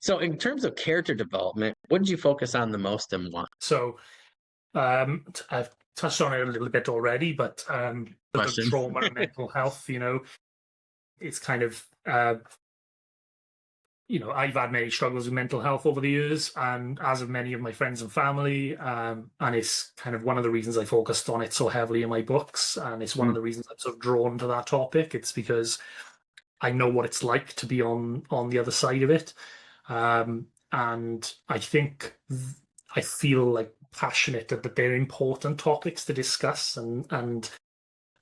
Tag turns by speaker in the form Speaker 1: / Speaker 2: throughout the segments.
Speaker 1: So in terms of character development, what did you focus on the most and why?
Speaker 2: So I've touched on it a little bit already, but the
Speaker 1: Question.
Speaker 2: trauma and mental health, it's kind of I've had many struggles with mental health over the years, and as have many of my friends and family. And it's kind of one of the reasons I focused on it so heavily in my books, and it's one of
Speaker 1: Mm.
Speaker 2: the reasons I'm sort of drawn to that topic. It's because I know what it's like to be on the other side of it, and I feel like passionate that they're important topics to discuss, and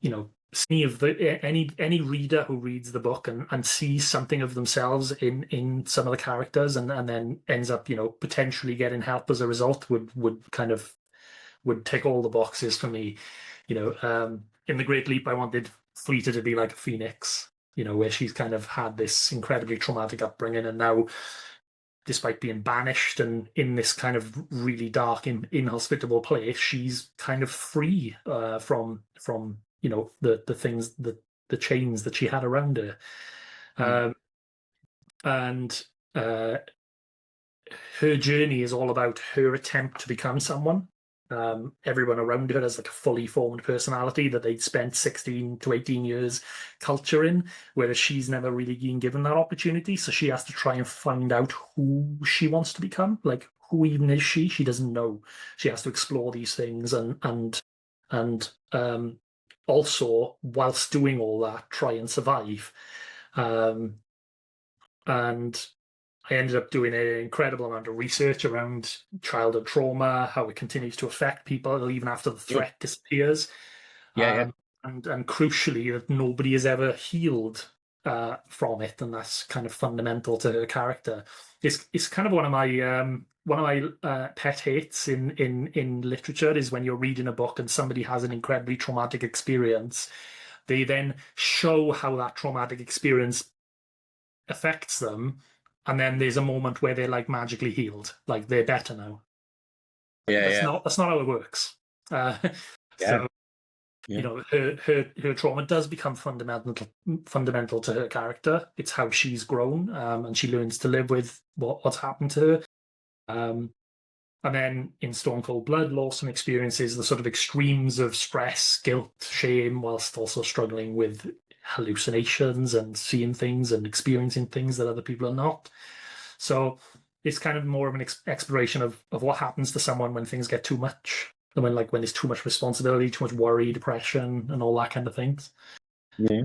Speaker 2: you know any reader who reads the book and sees something of themselves in some of the characters, and then ends up potentially getting help as a result, would tick all the boxes for me. In The Great Leap, I wanted Fleeta to be like a phoenix, where she's kind of had this incredibly traumatic upbringing, and now, despite being banished and in this kind of really dark, inhospitable place, she's kind of free from the things, the chains that she had around her.
Speaker 1: Mm.
Speaker 2: And her journey is all about her attempt to become someone. Everyone around her has like a fully formed personality that they'd spent 16 to 18 years culturing, whereas she's never really been given that opportunity. So she has to try and find out who she wants to become. Like, who even is she? She doesn't know. She has to explore these things, and also, whilst doing all that, try and survive. And I ended up doing an incredible amount of research around childhood trauma, how it continues to affect people even after the
Speaker 1: Yeah,
Speaker 2: threat disappears,
Speaker 1: yeah.
Speaker 2: and crucially, that nobody has ever healed from it, and that's kind of fundamental to her character. It's kind of one of my pet hates in literature is when you're reading a book and somebody has an incredibly traumatic experience. They then show how that traumatic experience affects them, and then there's a moment where they're like magically healed, like they're better now.
Speaker 1: Yeah,
Speaker 2: That's
Speaker 1: yeah,
Speaker 2: not how it works. Uh,
Speaker 1: yeah,
Speaker 2: so
Speaker 1: yeah.
Speaker 2: her trauma does become fundamental to her character. It's how she's grown, and she learns to live with what's happened to her. And then in Stone Cold Blood, Lawson experiences the sort of extremes of stress, guilt, shame, whilst also struggling with hallucinations and seeing things and experiencing things that other people are not. So it's kind of more of an exploration of what happens to someone when things get too much, and when there's too much responsibility, too much worry, depression, and all that kind of things.
Speaker 1: Yeah.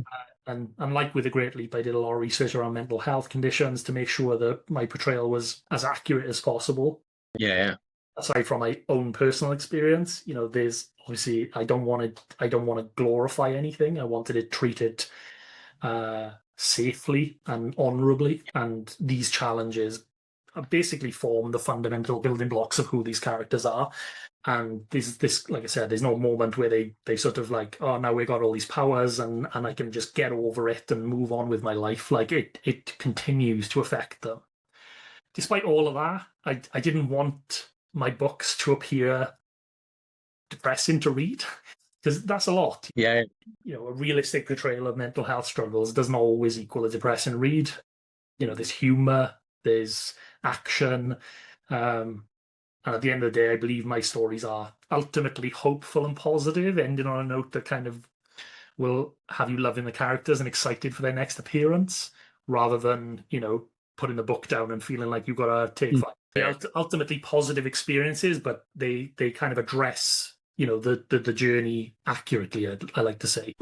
Speaker 2: And like with The Great Leap, I did a lot of research around mental health conditions to make sure that my portrayal was as accurate as possible.
Speaker 1: Yeah,
Speaker 2: Aside from my own personal experience, there's obviously I don't want to glorify anything. I wanted it treated safely and honorably, and these challenges basically form the fundamental building blocks of who these characters are. And this, like I said, there's no moment where they sort of like, oh, now we got all these powers and I can just get over it and move on with my life. Like it continues to affect them. Despite all of that, I didn't want my books to appear depressing to read, because that's a lot.
Speaker 1: yeah,
Speaker 2: A realistic portrayal of mental health struggles doesn't always equal a depressing read. There's humor, there's action, and at the end of the day, I believe my stories are ultimately hopeful and positive, ending on a note that kind of will have you loving the characters and excited for their next appearance, rather than putting the book down and feeling like you've got to take
Speaker 1: yeah.
Speaker 2: five. They're ultimately positive experiences, but they kind of address the journey accurately, I like to say.